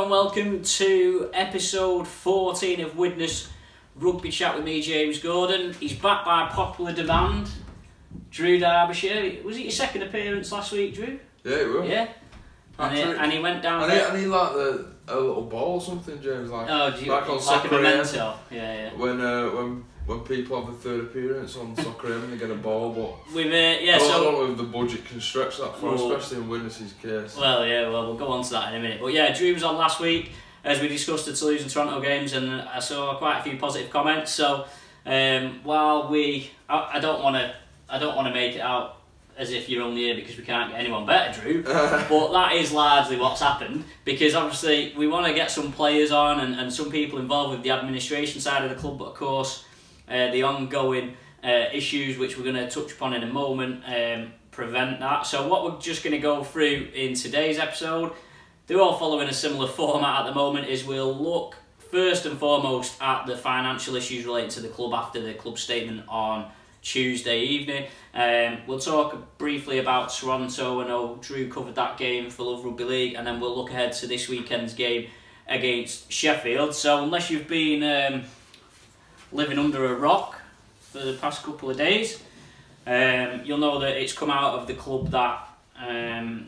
and welcome to episode 14 of Widnes Rugby Chat with me, James Gordon. He's back by popular demand. Drew Darbyshire. Was it your second appearance last week, Drew? Yeah, it was. Yeah. And he went down. And he like a little ball or something, James. Like, like on like Soccer a memento. Yeah. When people have a third appearance on Soccer AM and they get a ball, but we've I don't know if the budget can stretch that far, especially in Widnes' case. Well, we'll go on to that in a minute. But yeah, Drew was on last week as we discussed the Toulouse and Toronto games, and I saw quite a few positive comments. So while I don't want to make it out as if you're only here because we can't get anyone better, Drew, but that is largely what's happened, because obviously we want to get some players on and some people involved with the administration side of the club, but of course the ongoing issues, which we're going to touch upon in a moment, prevent that. So what we're just going to go through in today's episode, they're all following a similar format at the moment, is we'll look first and foremost at the financial issues related to the club after the club statement on Tuesday evening. We'll talk briefly about Toronto. I know Drew covered that game for Love Rugby League, and then we'll look ahead to this weekend's game against Sheffield. So unless you've been living under a rock for the past couple of days, you'll know that it's come out of the club that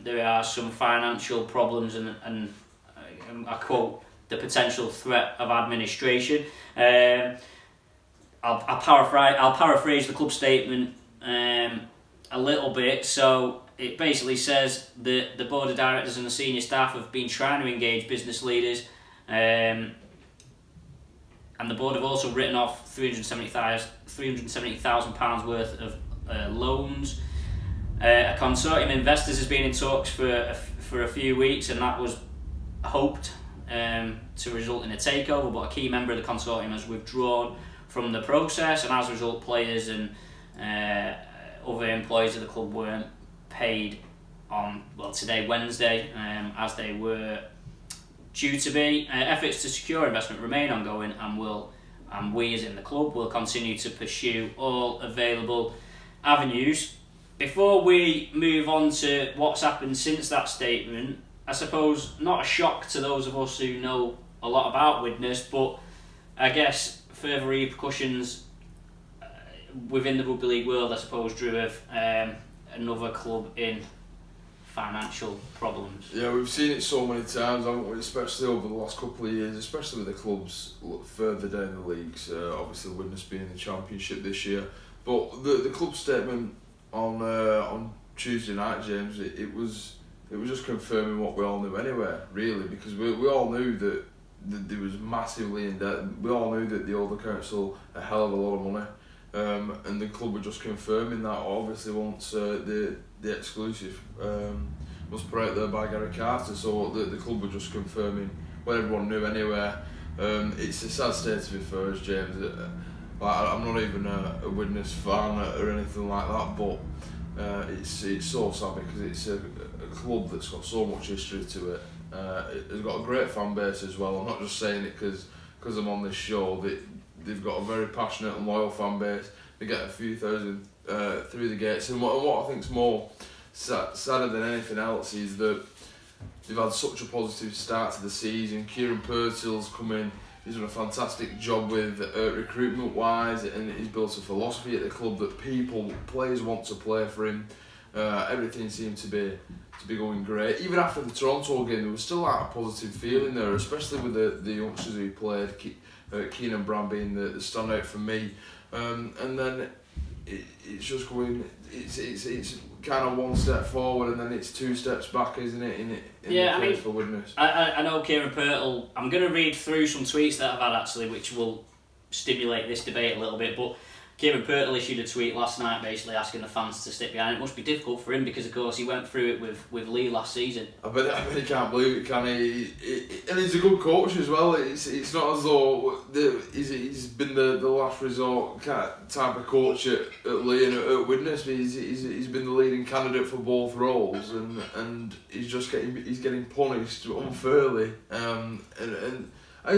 there are some financial problems and I quote, the potential threat of administration. I'll paraphrase the club statement a little bit. So it basically says that the board of directors and the senior staff have been trying to engage business leaders, and the board have also written off £370,000 worth of loans. A consortium of investors has been in talks for a few weeks, and that was hoped to result in a takeover, but a key member of the consortium has withdrawn from the process, and as a result players and other employees of the club weren't paid on today, Wednesday, as they were due to be. Efforts to secure investment remain ongoing, and we as in the club will continue to pursue all available avenues. Before we move on to what's happened since that statement, I suppose not a shock to those of us who know a lot about Widnes, but I guess further repercussions within the rugby league world, I suppose, Drew, of another club in financial problems. Yeah, we've seen it so many times, haven't we? Especially over the last couple of years, especially with the clubs further down the leagues. Obviously, Widnes being in the Championship this year, but the club statement on Tuesday night, James, it was just confirming what we all knew anyway, really, because we all knew that there was massively in debt. We all knew that they owed the council a hell of a lot of money, and the club were just confirming that. Obviously, once the exclusive was put out there by Gary Carter, so the club were just confirming what everyone knew anyway. It's a sad state of affairs, James. I'm not even a Widnes fan or anything like that, but it's so sad because it's a club that's got so much history to it. It's got a great fan base as well. I'm not just saying it because I'm on this show. They've got a very passionate and loyal fan base. They get a few thousand through the gates, and what I think's more sadder than anything else is that they've had such a positive start to the season. Kieran Purtill's come in. He's done a fantastic job with recruitment wise, and he's built a philosophy at the club that players want to play for him. Everything seemed to be going great. Even after the Toronto game, there was still a positive feeling there, especially with the youngsters who played, Keenan Brown being the standout for me. And then it's just going, it's kind of one step forward and then it's two steps back, isn't it? In the case for Widnes. I know Kieran Purtill. I'm going to read through some tweets that I've had actually, which will stimulate this debate a little bit, but Kieran Purtill issued a tweet last night basically asking the fans to stick behind. It must be difficult for him because, of course, he went through it with Lee last season. I bet he can't believe it, can he? And he's a good coach as well. It's not as though he's been the last resort type of coach at Lee and at Widnes. He's been the leading candidate for both roles, and he's getting punished unfairly. And how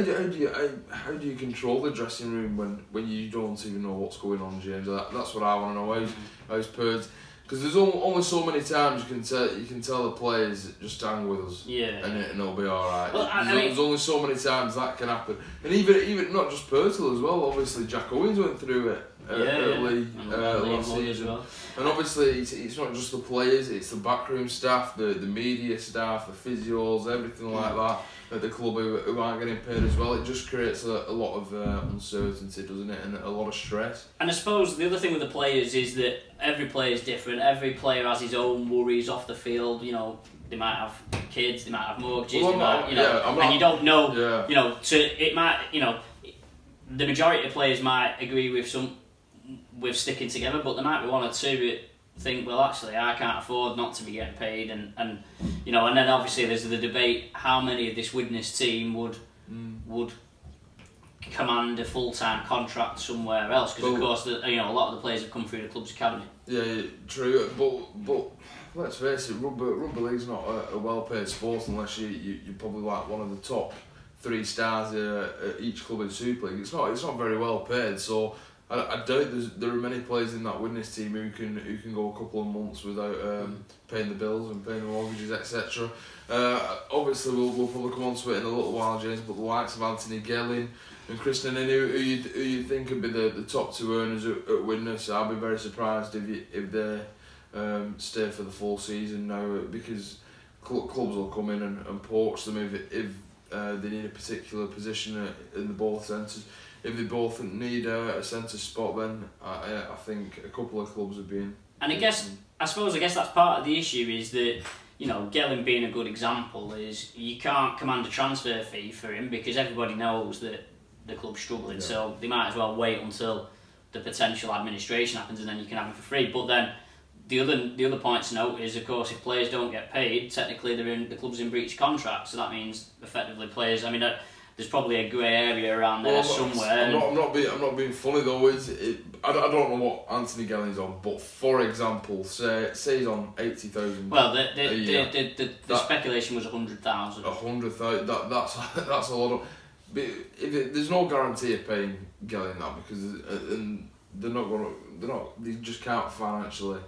do you control the dressing room when you don't even know what's going on, James? That's what I want to know. How's Purds? Because there's only so many times you can tell the players just hang with us, and it'll be all right. Well, there's only so many times that can happen, and even not just Pirtle as well. Obviously, Jack Owens went through it early last season, well. And obviously it's not just the players; it's the backroom staff, the media staff, the physios, everything like that at the club who aren't getting paid as well. It just creates a lot of uncertainty, doesn't it, and a lot of stress. And I suppose the other thing with the players is that every player is different. Every player has his own worries off the field. You know, they might have kids, they might have mortgages, and you don't know. Yeah. You know, it might. You know, the majority of players might agree with sticking together, but there might be one or two that think, well, actually, I can't afford not to be getting paid, and you know, and then obviously there's the debate: how many of this Widnes team would command a full-time contract somewhere else? Because of course, a lot of the players have come through the club's academy. Yeah, true. But let's face it, rugby league's not a well-paid sport unless you're probably like one of the top 3 stars at each club in Super League. It's not very well paid. So I doubt there are many players in that Widnes team who can go a couple of months without paying the bills and paying the mortgages, etc. Obviously, we'll probably come on to it in a little while, James. But the likes of Anthony Gelling and Chris Ninin, who you think would be the top 2 earners at Widnes, I'll be very surprised if they stay for the full season now, because clubs will come in and poach them if they need a particular position in the both centres. If they both need a centre spot, then I think a couple of clubs have been. And I suppose that's part of the issue is that, you know, Gelling being a good example is you can't command a transfer fee for him because everybody knows that the club's struggling, so they might as well wait until the potential administration happens and then you can have him for free. But then the other point to note is, of course, if players don't get paid, technically the club's in breach of contract, so that means effectively players. I mean, there's probably a grey area around there somewhere. I'm not being funny though. I don't know what Anthony Gelling's on, but for example, say he's on 80,000. Well, the speculation was 100,000. 100,000. That's a lot of. But there's no guarantee of paying Gelling that because they just can't financially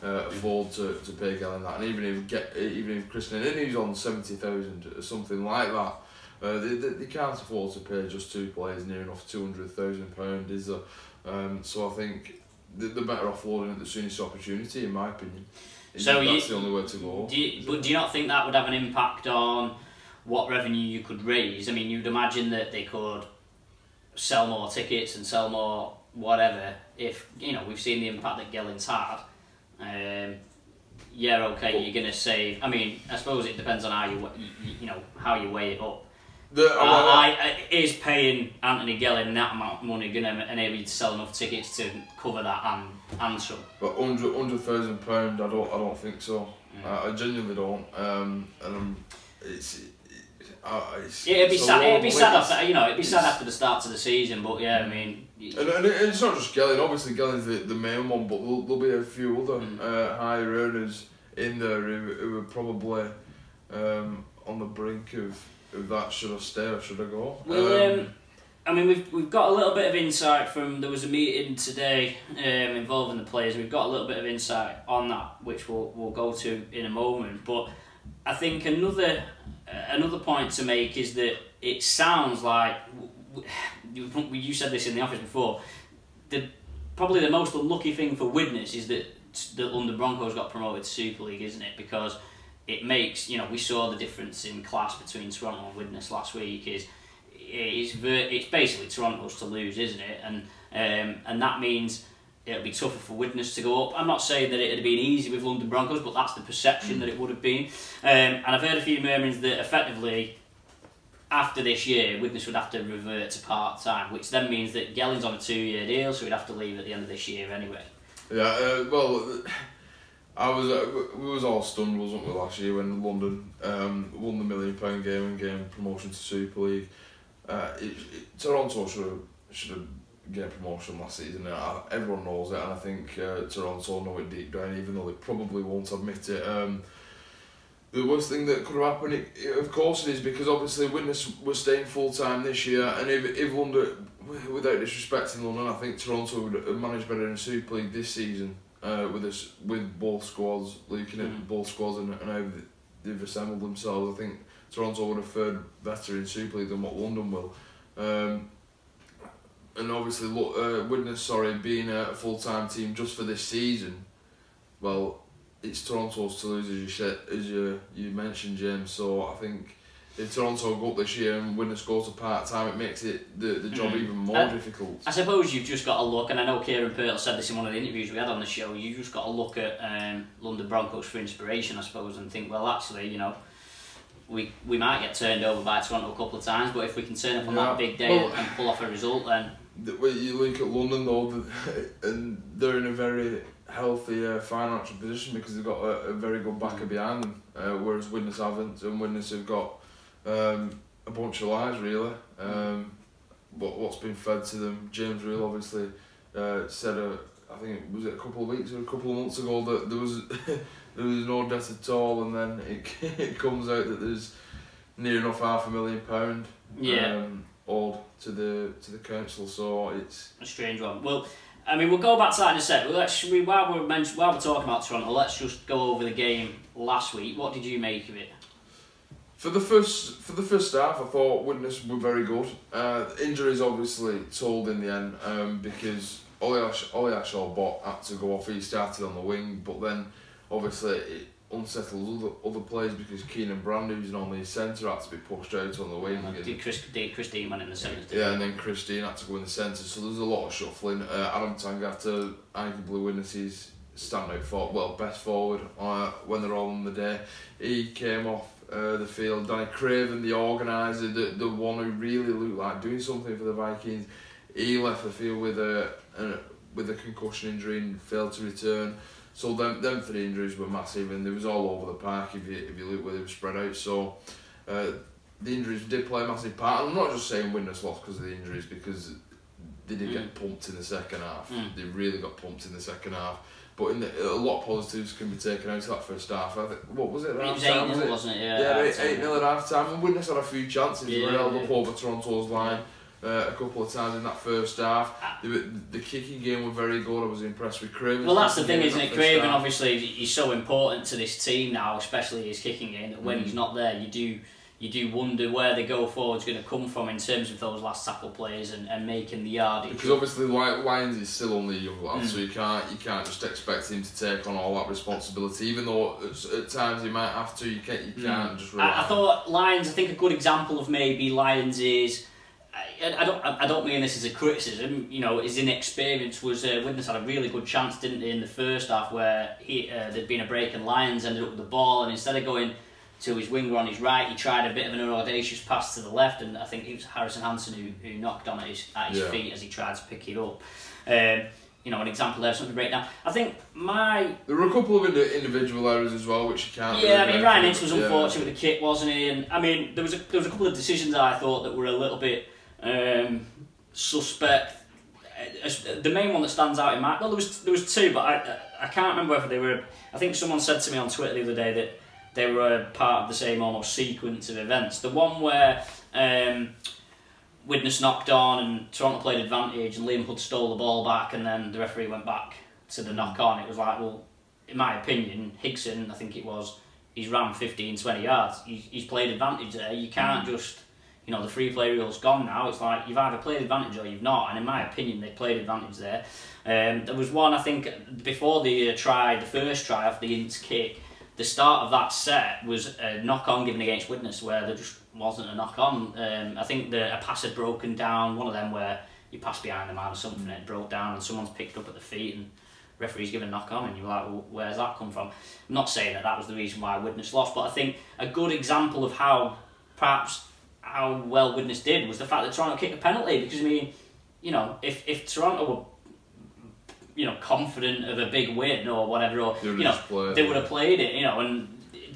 afford to pay Gelling that, and even if Chris Nini's on 70,000 or something like that. They can't afford to pay just 2 players near enough £200,000, is there? So I think they're better off loading at the soonest opportunity, in my opinion. So that's the only way to go. Do you not think that would have an impact on what revenue you could raise? I mean, you'd imagine that they could sell more tickets and sell more whatever. If we've seen the impact that Gelling's had. You're going to save. I mean, I suppose it depends on how you weigh it up. Is paying Anthony Gelling that amount of money going to enable you to sell enough tickets to cover that and some? But £100,000, I don't think so. I genuinely don't. It'd be sad after the start of the season. But yeah, I mean. And it's not just Gelling. Obviously, Gelling's the main one, but there'll be a few other higher earners in there who are probably on the brink of that. Should I stay or should I go? Well, I mean, we've got a little bit of insight from. There was a meeting today involving the players. We've got a little bit of insight on that, which we'll go to in a moment. But I think another point to make is that it sounds like you said this in the office before. Probably the most unlucky thing for Widnes is that the London Broncos got promoted to Super League, isn't it? Because it makes, we saw the difference in class between Toronto and Widnes last week. It's basically Toronto's to lose, isn't it? And that means it'll be tougher for Widnes to go up. I'm not saying that it had been easy with London Broncos, but that's the perception that it would have been. And I've heard a few murmurings that effectively, after this year, Widnes would have to revert to part-time, which then means that Gelling's on a 2-year deal, so he'd have to leave at the end of this year anyway. Yeah, well, we was all stunned, wasn't we, last year when London won the £1 million game and gained promotion to Super League. Toronto should have gained promotion last season. Everyone knows it, and I think Toronto know it deep down, even though they probably won't admit it. The worst thing that could have happened, of course it is, because obviously Widnes was staying full-time this year, and if London, without disrespecting London, I think Toronto would have managed better in Super League this season with both squads, looking at both squads and how they've assembled themselves. I think Toronto would have fared better in Super League than what London will. And obviously, Widnes, being a full-time team just for this season, well, it's Toronto's to lose, as you mentioned, James. So I think if Toronto go up this year and Widnes go to part-time, it makes the job even more difficult. I suppose you've just got to look, and I know Kieran Purtle said this in one of the interviews we had on the show, you've just got to look at London Broncos for inspiration, I suppose, and think, well, actually, you know, we might get turned over by Toronto a couple of times, but if we can turn up on that big day and pull off a result, then... You look at London though, and they're in a very healthy financial position because they've got a very good backer behind them, whereas Widnes haven't, and Widnes have got a bunch of lies really. What's been fed to them. James Reel obviously said, I think it was a couple of weeks or a couple of months ago, that there was no debt at all, and then it comes out that there's near enough £500,000 owed to the council. So it's a strange one. Well, I mean, we'll go back to that in a sec. While we're talking about Toronto, let's just go over the game last week. What did you make of it? For the first half, I thought Widnes were very good. Injuries obviously told in the end, because Oliashaw Bot had to go off. He started on the wing, but then obviously it unsettled other players because Keenan Brand, who's normally his centre, had to be pushed out on the wing. Christine went in the centre. Yeah, and then Christine had to go in the centre. So there's a lot of shuffling. Adam Tangata, arguably Widnes' standout best forward when they're all on the day. He came off the field. Danny Craven, the organiser, the one who really looked like doing something for the Vikings, he left the field with a concussion injury and failed to return. So them three injuries were massive, and they was all over the park if you look where they were spread out. So the injuries did play a massive part. And I'm not just saying Widnes lost because of the injuries, because they did get pumped in the second half. They really got pumped in the second half. But a lot of positives can be taken out of that first half. I think, what was it? It was 8-0, wasn't it? Yeah, 8-0 at half time. And Widnes had a few chances. They were held up over Toronto's line a couple of times in that first half. The kicking game were very good. I was impressed with Craven. Well, that's the thing, isn't it? Craven, obviously, he's so important to this team now, especially his kicking game, that when he's not there, you do wonder where the go forward's going to come from in terms of those last tackle plays and making the yardage. Because obviously Lyons is still only a young lad, so you can't just expect him to take on all that responsibility. Even though at times he might have to, you can't just rely. I thought Lyons. I think a good example of maybe Lyons is. I don't mean this as a criticism. You know, his inexperience was Widnes had a really good chance, didn't they, in the first half, where there'd been a break and Lyons ended up with the ball, and instead of going to his winger on his right, he tried a bit of an audacious pass to the left, and I think it was Harrison Hansen who knocked on at his feet as he tried to pick it up. You know, an example there, something to break down. I think there were a couple of individual errors as well, which you can't. Yeah, I mean, Ryan Ince was unfortunate with the kick, wasn't he? And I mean, there was a couple of decisions I thought that were a little bit suspect. The main one that stands out in there was two, but I can't remember whether they were. I think someone said to me on Twitter the other day that they were part of the same almost sequence of events. The one where Widnes knocked on and Toronto played advantage and Liam Hood stole the ball back, and then the referee went back to the knock on. It was like, well, in my opinion, Higson, I think it was, he's ran 15-20 yards. He's played advantage there. You can't just, you know, the free play rule's gone now. It's like you've either played advantage or you've not, and in my opinion, they played advantage there. There was one, I think, before the first try off the Ince kick. The start of that set was a knock-on given against Widnes where there just wasn't a knock-on. I think a pass had broken down, one of them where you passed behind the man or something and it broke down and someone's picked up at the feet and referee's given a knock-on, and you're like, well, where's that come from? I'm not saying that was the reason why Widnes lost, but I think a good example of how well Widnes did was the fact that Toronto kicked a penalty, because I mean, you know, if Toronto were, you know, confident of a big win or whatever, or you know, they would have played it, you know, and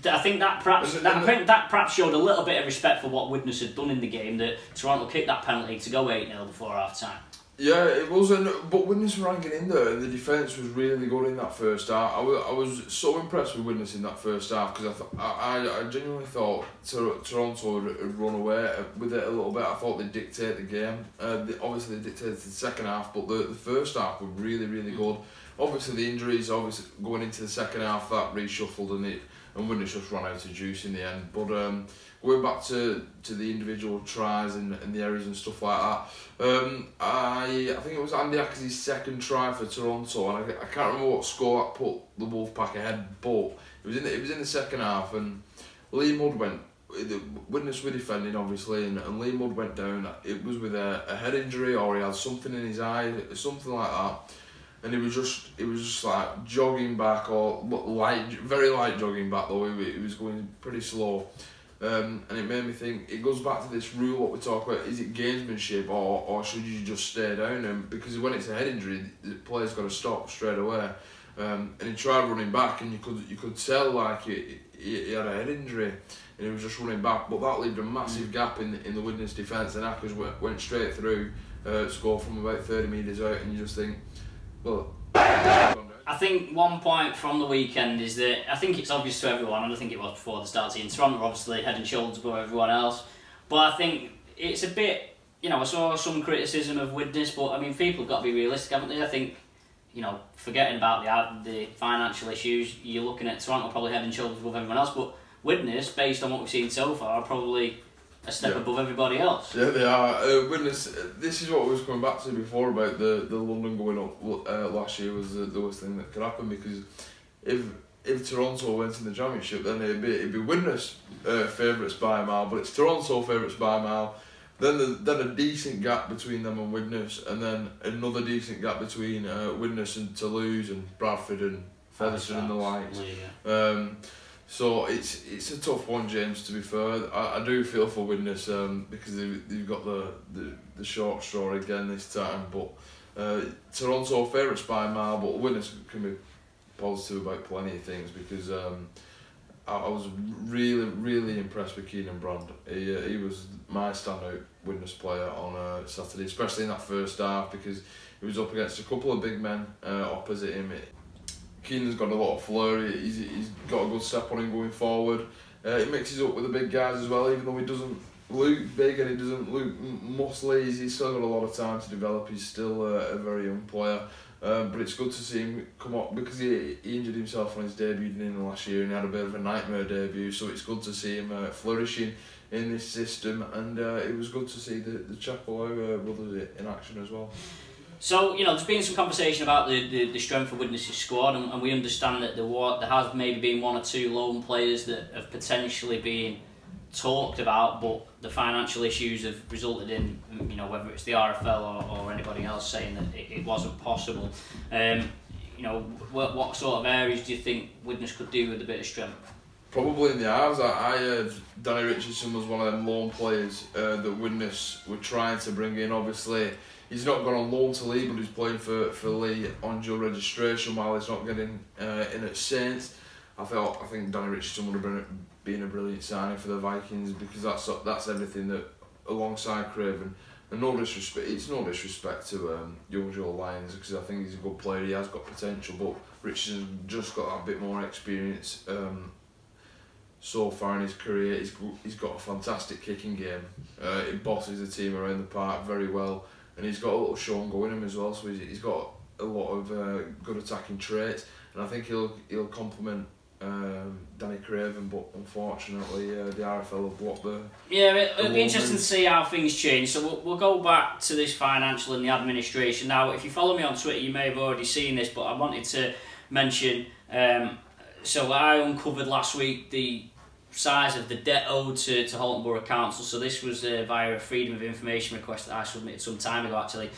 I think that perhaps showed a little bit of respect for what Widnes had done in the game, that Toronto kicked that penalty to go 8-0 before half time. Yeah, it was, but Widnes were hanging in there, and the defence was really good in that first half. I was so impressed with Widnes in that first half, because I genuinely thought Toronto had run away with it a little bit. I thought they'd dictate the game. Obviously they dictated the second half, but the first half were really, really good. obviously the injuries, obviously going into the second half, that reshuffled and Widnes just ran out of juice in the end. But going back to the individual tries and the errors and stuff like that, I think it was Andy Acker's second try for Toronto, and I can't remember what score that put the Wolfpack ahead, but it was in the second half, and Lee Mudd went. Widnes were defending obviously, and Lee Mudd went down. It was with a head injury, or he had something in his eye, something like that. And it was just like jogging back, or very light jogging back though. He was going pretty slow, and it made me think. It goes back to this rule what we talk about: is it gamesmanship, or should you just stay down? And because when it's a head injury, the player's got to stop straight away. And he tried running back, and you could tell like he had a head injury, and he was just running back. But that left a massive gap in the Widnes defence, and Ackers went straight through, scored from about 30 metres out, and you just think. Well, I think one point from the weekend is that I think it's obvious to everyone, and I think it was before the start in Toronto, obviously head and shoulders above everyone else. But I think it's a bit, I saw some criticism of Widnes, but I mean, people have got to be realistic, haven't they? I think, forgetting about the financial issues, you're looking at Toronto probably head and shoulders above everyone else, but Widnes, based on what we've seen so far, are probably a step above everybody else. Yeah, they are. Widnes, this is what I was coming back to before about the London going up last year was the worst thing that could happen, because if Toronto went in the championship, then it'd be Widnes favourites by a mile, but it's Toronto favourites by a mile. Then a decent gap between them and Widnes, and then another decent gap between Widnes and Toulouse and Bradford and Featherstone and the likes. Yeah. So it's a tough one, James. To be fair, I do feel for Widnes because they've got the short straw again this time. But Toronto favourites by a mile, but Widnes can be positive about plenty of things, because I was really impressed with Keenan Brand. He was my standout Widnes player on Saturday, especially in that first half, because he was up against a couple of big men opposite him. Keenan's got a lot of flair, he's got a good step on him going forward. He mixes up with the big guys as well, even though he doesn't look big and he doesn't look muscly, he's still got a lot of time to develop, he's still a very young player. But it's good to see him come up, because he injured himself on his debut in the last year and he had a bit of a nightmare debut, so it's good to see him flourishing in this system, and it was good to see the Chapel brothers in action as well. So, there's been some conversation about the strength of Widnes' squad, and we understand that there has maybe been one or two loan players that have potentially been talked about, but the financial issues have resulted in, whether it's the RFL or anybody else saying that it wasn't possible. What sort of areas do you think Widnes could do with a bit of strength? Probably in the halves. I heard Danny Richardson was one of them loan players that Widnes were trying to bring in. Obviously, he's not gone on loan to Lee, but he's playing for Lee on dual registration while he's not getting in at Saints. I think Danny Richardson would have been a brilliant signing for the Vikings, because that's everything that, alongside Craven. And it's no disrespect to young Joe Lyons, because I think he's a good player, he has got potential, but Richardson's just got a bit more experience so far in his career. He's got a fantastic kicking game, he bosses the team around the park very well, and he's got a little show and go in him as well, so he's got a lot of good attacking traits, and I think he'll complement Danny Craven, but unfortunately the RFL have blocked the... Yeah, it'll be interesting to see how things change. So we'll go back to this financial and the administration. Now, if you follow me on Twitter, you may have already seen this, but I wanted to mention, so I uncovered last week the size of the debt owed to Halton Borough Council. So this was via a Freedom of Information request that I submitted some time ago, actually.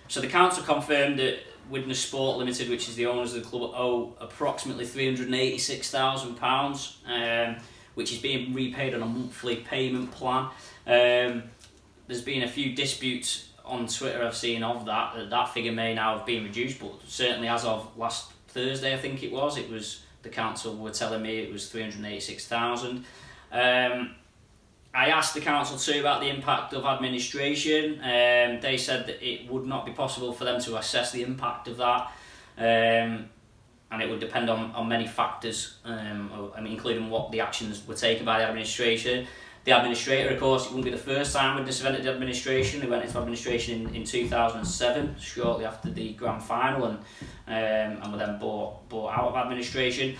So the council confirmed that Widnes Sport Limited, which is the owners of the club, owe approximately £386,000, which is being repaid on a monthly payment plan. There's been a few disputes on Twitter I've seen of that figure may now have been reduced, but certainly as of last Thursday, I think it was the council were telling me it was 386,000. I asked the council too about the impact of administration. They said that it would not be possible for them to assess the impact of that, and it would depend on many factors, including what the actions were taken by the administration. the administrator, of course, it wouldn't be the first time Widnes have entered administration. They went into administration in 2007, shortly after the grand final, and were then bought out of administration.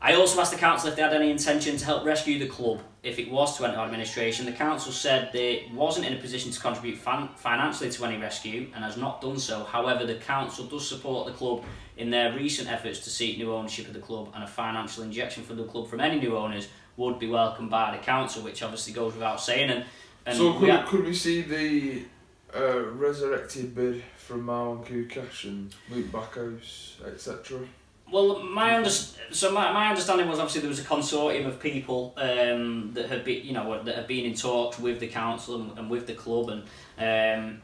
I also asked the council if they had any intention to help rescue the club if it was to enter administration. The council said they wasn't in a position to contribute financially to any rescue and has not done so. However, the council does support the club in their recent efforts to seek new ownership of the club, and a financial injection for the club from any new owners would be welcomed by the council, which obviously goes without saying. And so could we see the resurrected bid from Marwan Kukash and Luke Backhouse, etc.? Well, my understanding was obviously there was a consortium of people that had been, that had been in talks with the council and with the club, and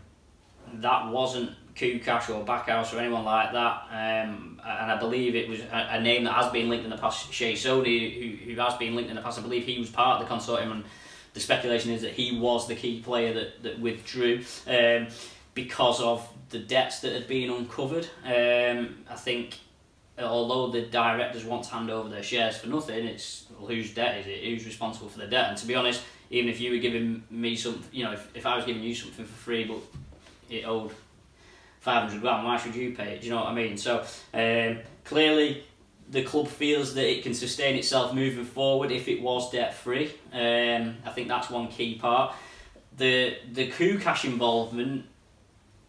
that wasn't Kukash or Backhouse or anyone like that. And I believe it was a name that has been linked in the past, Shea Sodi, who has been linked in the past. I believe he was part of the consortium, and the speculation is that he was the key player that withdrew because of the debts that had been uncovered. I think, although the directors want to hand over their shares for nothing, it's, well, whose debt is it? Who's responsible for the debt? And to be honest, even if you were giving me something, if I was giving you something for free, but it owed 500 grand, why should you pay it? Do you know what I mean? So clearly the club feels that it can sustain itself moving forward if it was debt free. I think that's one key part. The Kukash involvement,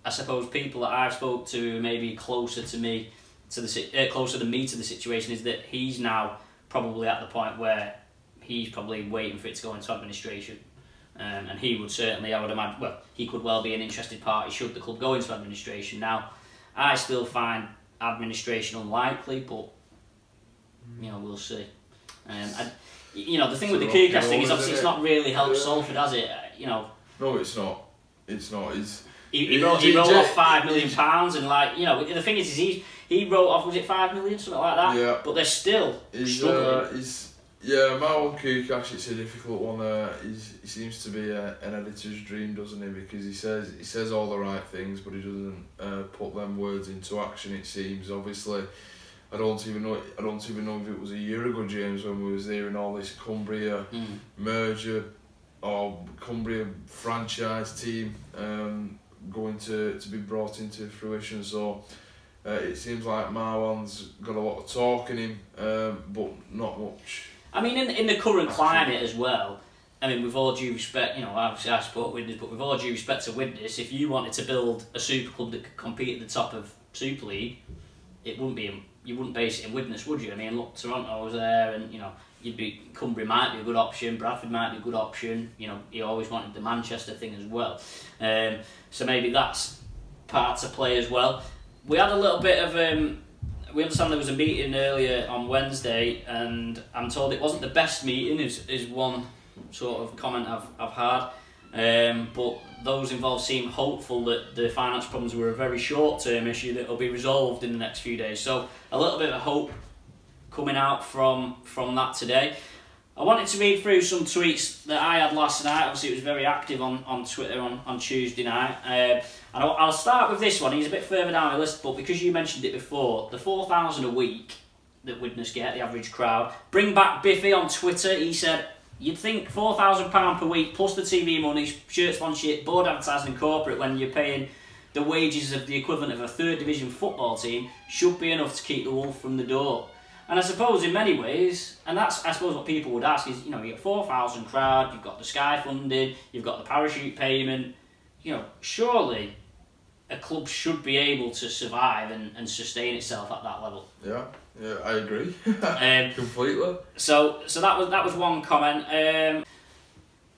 I suppose people that I've spoke to maybe closer than me to the situation, is that he's now probably at the point where he's probably waiting for it to go into administration, and he would certainly, I would imagine, well, he could well be an interested party should the club go into administration. Now, I still find administration unlikely, but we'll see. The thing with the Kukash thing is obviously it's not really helped Salford, has it? No, it's not. It's not. He wrote off £5 million, and the thing is he wrote off, was it 5 million, something like that? Yeah. But they're still struggling. Marwan Kukash, it's a difficult one. He seems to be an editor's dream, doesn't he? Because he says all the right things, but he doesn't put them words into action. It seems. Obviously, I don't even know if it was a year ago, James, when we was hearing all this Cumbria merger or Cumbria franchise team going to be brought into fruition. So it seems like Marwan's got a lot of talk in him, but not much. I mean, in the current climate as well, I mean, with all due respect, obviously I support Widnes, but with all due respect to Widnes, if you wanted to build a super club that could compete at the top of Super League, you wouldn't base it in Widnes, would you? I mean, look, Toronto was there, and Cumbria might be a good option, Bradford might be a good option. He always wanted the Manchester thing as well, so maybe that's part to play as well. We had a little bit of we understand there was a meeting earlier on Wednesday, and I'm told it wasn't the best meeting, is one sort of comment I've had. But those involved seem hopeful that the finance problems were a very short-term issue that will be resolved in the next few days. So a little bit of hope coming out from that today. I wanted to read through some tweets that I had last night. Obviously, it was very active on Twitter on Tuesday night. And I'll start with this one. He's a bit further down the list, but because you mentioned it before, the 4,000 a week that Widnes get, the average crowd. Bring back Biffy on Twitter. He said, you'd think £4,000 per week plus the TV money, shirt sponsorship, board advertising and corporate, when you're paying the wages of the equivalent of a third division football team, should be enough to keep the wolf from the door. And I suppose in many ways, and that's I suppose what people would ask is, you get 4,000 crowd, you've got the Sky funding, you've got the parachute payment, surely a club should be able to survive and sustain itself at that level. Yeah, I agree. Completely. So that was one comment.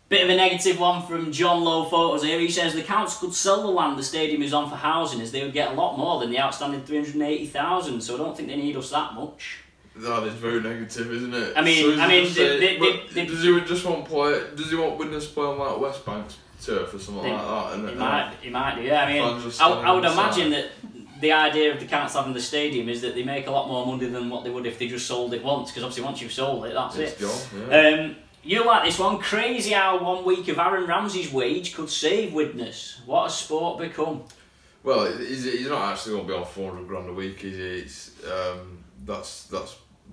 Bit of a negative one from John Low Photos here. He says the council could sell the land the stadium is on for housing, as they would get a lot more than the outstanding 380,000. So I don't think they need us that much. That is very negative, isn't it? I mean, does he just want Does he want Widnes to play on like West Bank's turf or something like that? And, he might do. Yeah, I mean, I would imagine that the idea of the council having the stadium is that they make a lot more money than what they would if they just sold it once. Because obviously, once you've sold it, that's it. Gone, yeah. You like this one? Crazy how 1 week of Aaron Ramsey's wage could save Widnes. What a sport become. Well, he's not actually going to be on 400 grand a week, is he? That's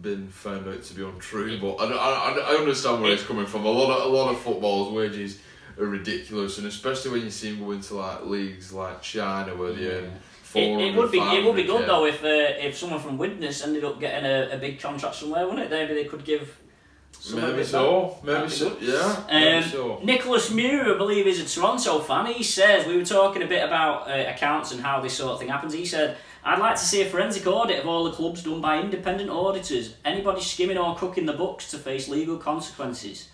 been found out to be untrue, but I understand where it's coming from. A lot of footballers' wages are ridiculous, and especially when you see them go into like leagues like China where they earn. It would be good though if someone from Widnes ended up getting a big contract somewhere, wouldn't it? Maybe they could give. Maybe so. Yeah. Nicholas Muir, I believe, is a Toronto fan. He says, we were talking a bit about accounts and how this sort of thing happens. He said, I'd like to see a forensic audit of all the clubs done by independent auditors. Anybody skimming or cooking the books to face legal consequences.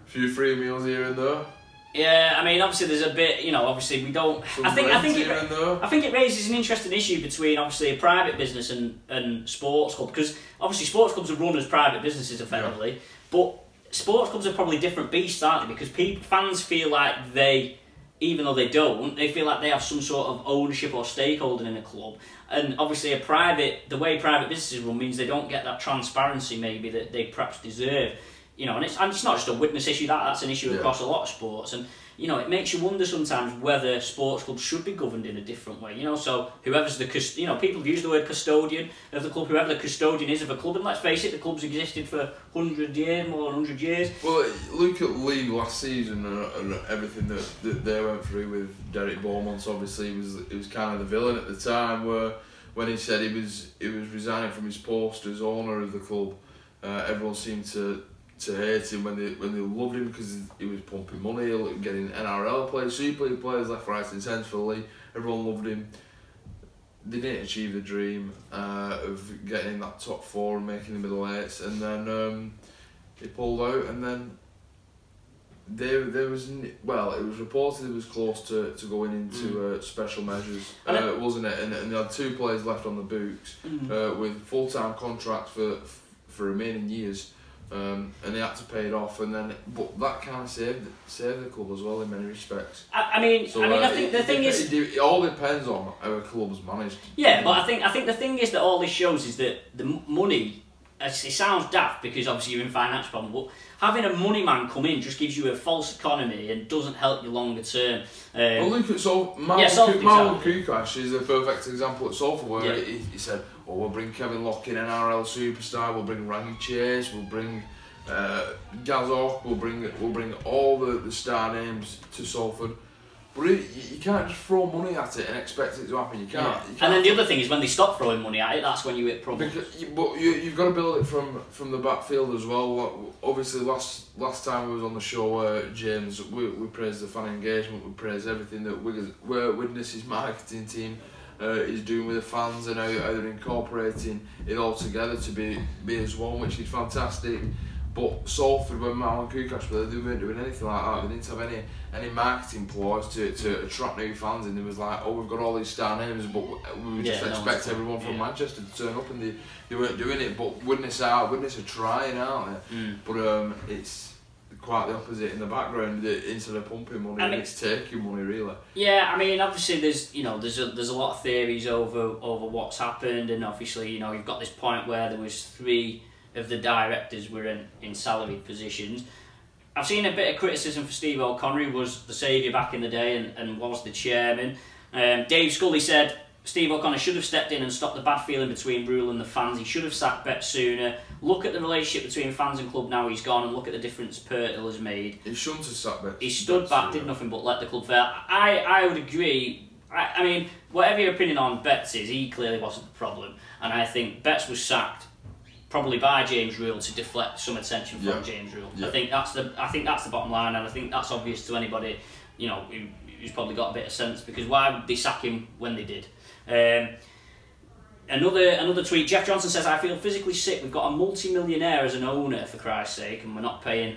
A few free meals here and there. Yeah, I mean, obviously there's a bit, obviously we don't. I think it raises an interesting issue between obviously a private business and sports club, because obviously sports clubs are run as private businesses effectively, but sports clubs are probably different beasts, aren't they? Because fans feel like even though they don't, they feel like they have some sort of ownership or stakeholding in a club, and obviously the way private businesses run means they don't get that transparency maybe that they perhaps deserve. And it's not just a Widnes issue, that's an issue across a lot of sports, and it makes you wonder sometimes whether sports clubs should be governed in a different way. So whoever's people use the word custodian of the club, whoever the custodian is of a club, and let's face it, the club's existed for 100 years, more than 100 years. Well, look at League last season and everything that they went through with Derek Beaumont. Obviously, he was kind of the villain at the time, when he said he was resigning from his post as owner of the club. Everyone seemed to hate him when they loved him because he was pumping money, getting NRL players, Super League players left, right and centre for the league. Everyone loved him. They didn't achieve the dream of getting in that top four and making the middle eights, and then he pulled out, and then there was it was reported it was close to going into special measures, wasn't it? And they had 2 players left on the books with full-time contracts for remaining years. And they had to pay it off, but that kind of saved the club as well in many respects. I think the thing is, it all depends on how a club's managed. Yeah, but I think the thing is that all this shows is that the money. It sounds daft because obviously you're in financial problem, but having a money man come in just gives you a false economy and doesn't help you longer term. Well, look at Marlon Kukash is a perfect example at Salford where he said, we'll bring Kevin Locke in, NRL superstar, we'll bring Rangy Chase, we'll bring Gazok, we'll bring all the star names to Salford. But you can't just throw money at it and expect it to happen. You can't. And then the other thing is when they stop throwing money at it, that's when you hit problems. But you've got to build it from the backfield as well. Obviously, last time we was on the show, James, we praised the fan engagement, we praised everything that Widnes' marketing team is doing with the fans and how they're incorporating it all together to be as one, which is fantastic. But Salford, when Marlon Kukash were there, they weren't doing anything like that. They didn't have any marketing ploys to attract new fans, and it was like, we've got all these star names, but we would just expect everyone from Manchester to turn up, and they weren't doing it. But Widnes are trying, aren't they? But it's quite the opposite in the background. Instead of pumping money, it's taking money, really. Yeah, obviously there's a lot of theories over what's happened, and obviously you've got this point where there was 3 of the directors were in salaried positions. I've seen a bit of criticism for Steve O'Connor, who was the saviour back in the day and was the chairman. Dave Scully said Steve O'Connor should have stepped in and stopped the bad feeling between Brule and the fans. He should have sacked Bet sooner. Look at the relationship between fans and club now he's gone, and look at the difference Pirtle has made. He shouldn't have sacked Bet. He stood back, did nothing but let the club fail. I would agree. Whatever your opinion on Betts is, he clearly wasn't the problem, and I think Betts was sacked probably by James Rule to deflect some attention from James Rule. I think that's the bottom line, and I think that's obvious to anybody who's probably got a bit of sense, because why would they sack him when they did? Another tweet, Jeff Johnson says, I feel physically sick. We've got a multi-millionaire as an owner, for Christ's sake, and we're not paying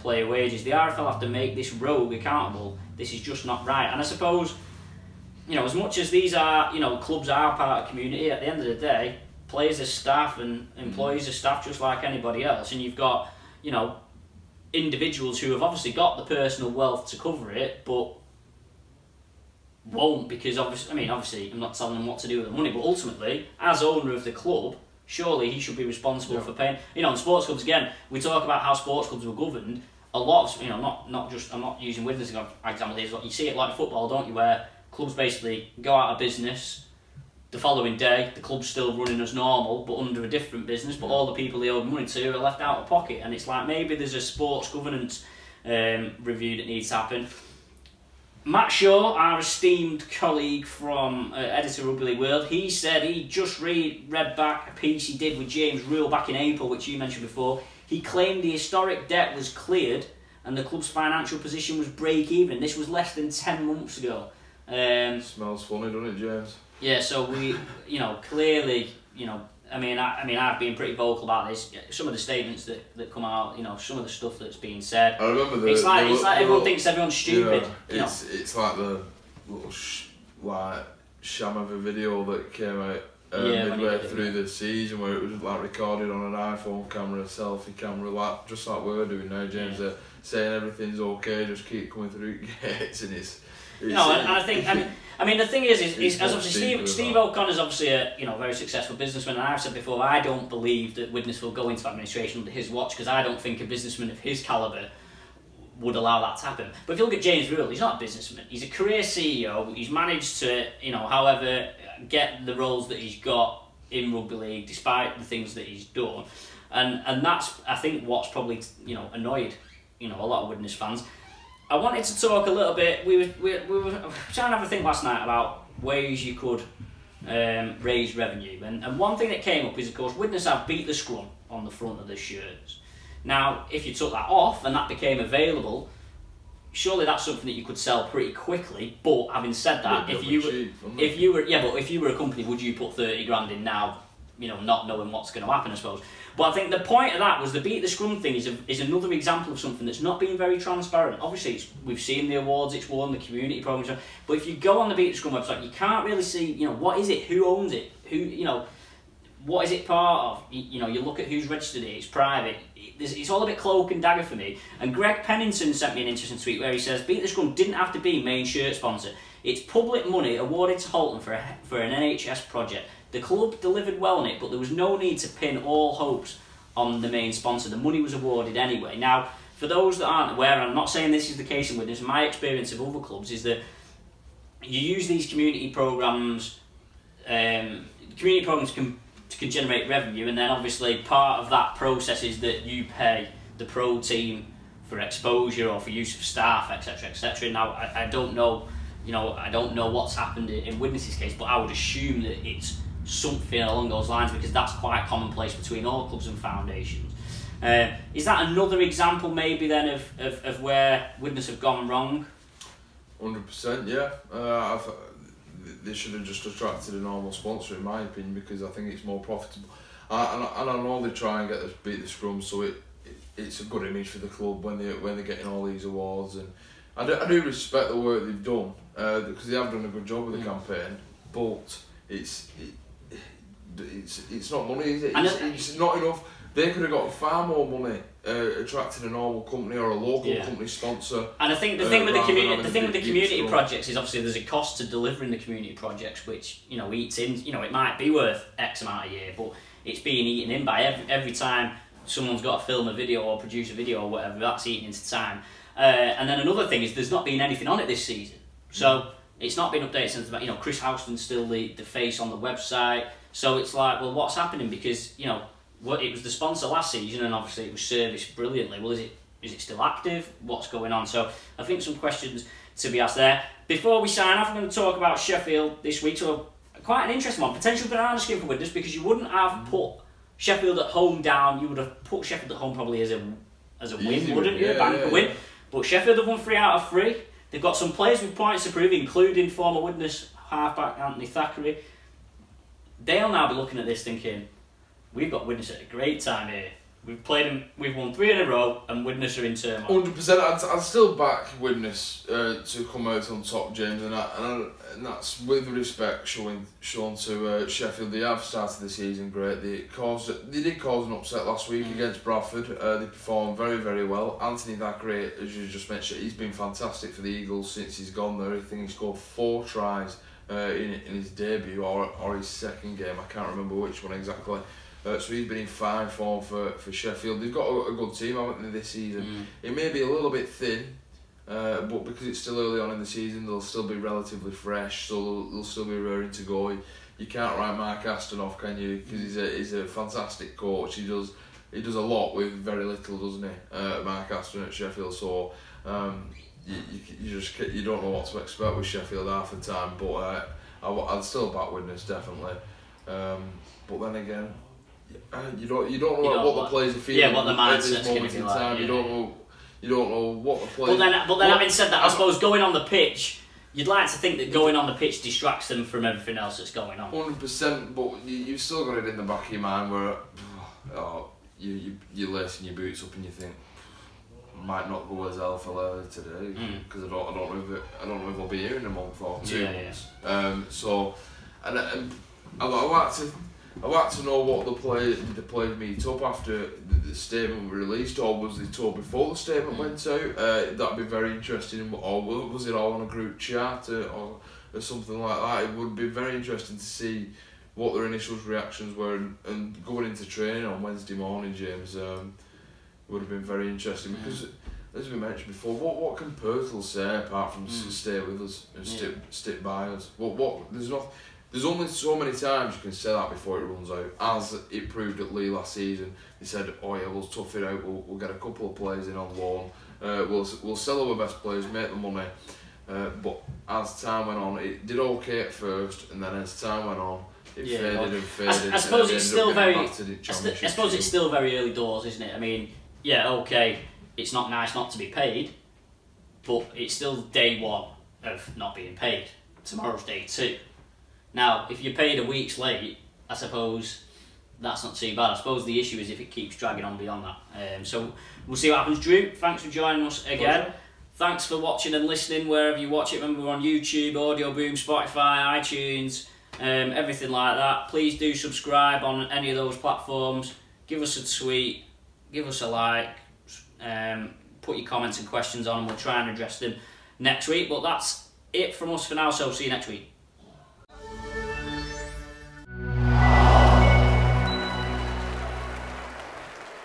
player wages. The RFL have to make this rogue accountable. This is just not right. And I suppose, as much as these are, clubs are part of community, at the end of the day, players are staff and employees are staff just like anybody else, and you've got individuals who have obviously got the personal wealth to cover it, but won't, because obviously I'm not telling them what to do with the money, but ultimately as owner of the club, surely he should be responsible for paying. In sports clubs, again, we talk about how sports clubs were governed. A lot of not just, I'm not using Widnes as an example here, you see it like football, don't you, where clubs basically go out of business, the following day, the club's still running as normal, but under a different business, but all the people they owed money to are left out of pocket. And it's like, maybe there's a sports governance review that needs to happen. Matt Shaw, our esteemed colleague from Editor Rugby League World, he said he just read back a piece he did with James Rule back in April, which you mentioned before. He claimed the historic debt was cleared and the club's financial position was break even. This was less than 10 months ago. Smells funny, doesn't it, James? Yeah, so we, clearly, I've been pretty vocal about this. Some of the statements that come out, some of the stuff that's being said. I remember it's like everyone thinks everyone's stupid. Yeah, it's like the little sham of a video that came out midway through the season, where it was like recorded on an iPhone camera, a selfie camera, just like we're doing now, James. Saying everything's okay, just keep coming through gates, and it's no, and I think the thing is as obviously Steve O'Connor's obviously a very successful businessman, and I've said before, I don't believe that Widnes will go into administration under his watch, because I don't think a businessman of his calibre would allow that to happen. But if you look at James Rule, he's not a businessman. He's a career CEO. He's managed to, however, get the roles that he's got in rugby league, despite the things that he's done, and that's, I think, what's probably annoyed a lot of Widnes fans. I wanted to talk a little bit. We were trying to have a think last night about ways you could raise revenue, and one thing that came up is, of course, Widnes have beat the scrum on the front of the shirts. Now, if you took that off and that became available, surely that's something that you could sell pretty quickly. But having said that, if you were a company, would you put 30 grand in now, not knowing what's going to happen, I suppose. But I think the point of that was the beat the scrum thing is another example of something that's not being very transparent. Obviously, we've seen the awards it's won, the community programs, but if you go on the beat the scrum website, you can't really see, what is it, who owns it, what is it part of? You look at who's registered it, it's private. It's all a bit cloak and dagger for me. And Greg Pennington sent me an interesting tweet where he says, Beat the Scrum didn't have to be main shirt sponsor. It's public money awarded to Holton for an NHS project. The club delivered well on it, but there was no need to pin all hopes on the main sponsor. The money was awarded anyway. Now, for those that aren't aware, and I'm not saying this is the case in Widnes, my experience of other clubs is that you use these community programs. Community programs can generate revenue, and then obviously part of that process is that you pay the pro team for exposure or for use of staff, etc., etc. Now, I don't know, I don't know what's happened in Widnes' case, but I would assume that it's something along those lines, because that's quite commonplace between all clubs and foundations. Is that another example maybe then of where Widnes have gone wrong? 100%, yeah. They should have just attracted a normal sponsor, in my opinion, because I think it's more profitable. And I know they try and beat the scrum, so it's a good image for the club when they're getting all these awards. And I do respect the work they've done, because they have done a good job with the campaign. But it's not money, is it? It's not enough. They could have got far more money attracting a normal company or a local company sponsor. And I think the thing with the community projects is obviously there's a cost to delivering the community projects, which eats in. It might be worth X amount a year, but it's being eaten in by every time someone's got to film a video or produce a video or whatever. That's eating into time. And then another thing is there's not been anything on it this season, so it's not been updated since. Chris Houston's still the face on the website. So it's like, well, what's happening? Because it was the sponsor last season, and obviously it was serviced brilliantly. Well, is it still active? What's going on? So I think some questions to be asked there. Before we sign off, I'm going to talk about Sheffield this week. So quite an interesting one, potential banana skin for Widnes, because you wouldn't have put Sheffield at home down. You would have put Sheffield at home probably as a win, wouldn't you? A win. But Sheffield have won 3 out of 3. They've got some players with points to prove, including former Widnes halfback Anthony Thackeray. They'll now be looking at this thinking, we've got Widnes at a great time here. We've played them, we've won 3 in a row, and Widnes are in turmoil. 100%. I'd still back Widnes to come out on top, James, and that's with respect shown to Sheffield. They have started the season great. They did cause an upset last week against Bradford. They performed very, very well. Anthony Thackeray, as you just mentioned, he's been fantastic for the Eagles since he's gone there. I think he scored 4 tries in his debut or his second game. I can't remember which one exactly. So he's been in fine form for Sheffield. They've got a good team, haven't they, this season? It may be a little bit thin, but because it's still early on in the season, they'll still be relatively fresh, so they'll still be raring to go. you can't write Mark Aston off, can you? Because he's a fantastic coach. He does a lot with very little, doesn't he? Mark Aston at Sheffield. So you don't know what to expect with Sheffield half the time. But I'd still back Widnes, definitely. But then again, you don't know what the players are feeling. What the at this mindset's moment in time. You don't know what the players. But then having said that, I suppose going on the pitch, you'd like to think that going on the pitch distracts them from everything else that's going on. 100%, but you've still got it in the back of your mind where you're lacing your boots up and you think, might not go as hell for later today because I don't know if I'll be here in a month or 2 months. So, and I'd like to know what the players meet up after the statement was released, or was they told before the statement went out? That'd be very interesting. Or was it all on a group chat or something like that? It would be very interesting to see what their initial reactions were, and going into training on Wednesday morning, James, would have been very interesting because, as we mentioned before, what can Pertwell say apart from stay with us and stick by us? There's only so many times you can say that before it runs out, as it proved at Lee last season. He said, "Oh yeah, we'll tough it out. We'll get a couple of players in on loan. We'll sell our best players, make the money." But as time went on, it did okay at first, and then as time went on, it faded and faded. I suppose it's still very early doors, isn't it? I mean, yeah, okay, it's not nice not to be paid, but it's still day one of not being paid. Tomorrow's day two. Now, if you're paid a week's late, I suppose that's not too bad. I suppose the issue is if it keeps dragging on beyond that. So we'll see what happens. Drew, thanks for joining us again. Pleasure. Thanks for watching and listening wherever you watch it. Remember, we're on YouTube, Audio Boom, Spotify, iTunes, everything like that. Please do subscribe on any of those platforms. Give us a tweet, give us a like, put your comments and questions on, and we'll try and address them next week. But that's it from us for now, so see you next week.